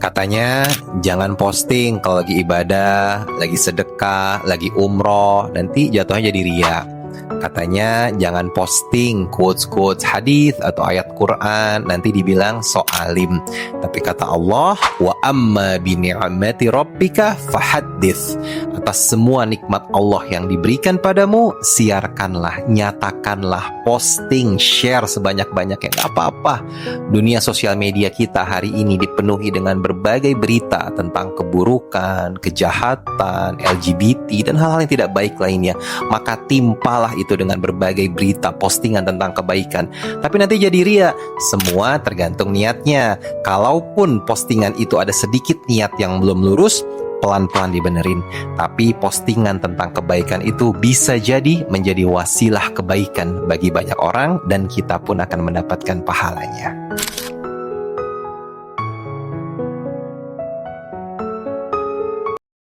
Katanya jangan posting kalau lagi ibadah, lagi sedekah, lagi umroh, nanti jatuhnya jadi riya. Katanya jangan posting quotes-quotes hadis atau ayat Quran, nanti dibilang so alim. Tapi kata Allah, wa amma bi ni'mati rabbika fahaddits. Atas semua nikmat Allah yang diberikan padamu, siarkanlah, nyatakanlah, posting, share sebanyak-banyaknya, gak apa-apa. Dunia sosial media kita hari ini dipenuhi dengan berbagai berita tentang keburukan, kejahatan, LGBT, dan hal-hal yang tidak baik lainnya. Maka timpalah itu dengan berbagai berita, postingan tentang kebaikan. Tapi nanti jadi riya. Semua tergantung niatnya. Kalaupun postingan itu ada sedikit niat yang belum lurus, pelan-pelan dibenerin. Tapi postingan tentang kebaikan itu bisa jadi menjadi wasilah kebaikan bagi banyak orang, dan kita pun akan mendapatkan pahalanya.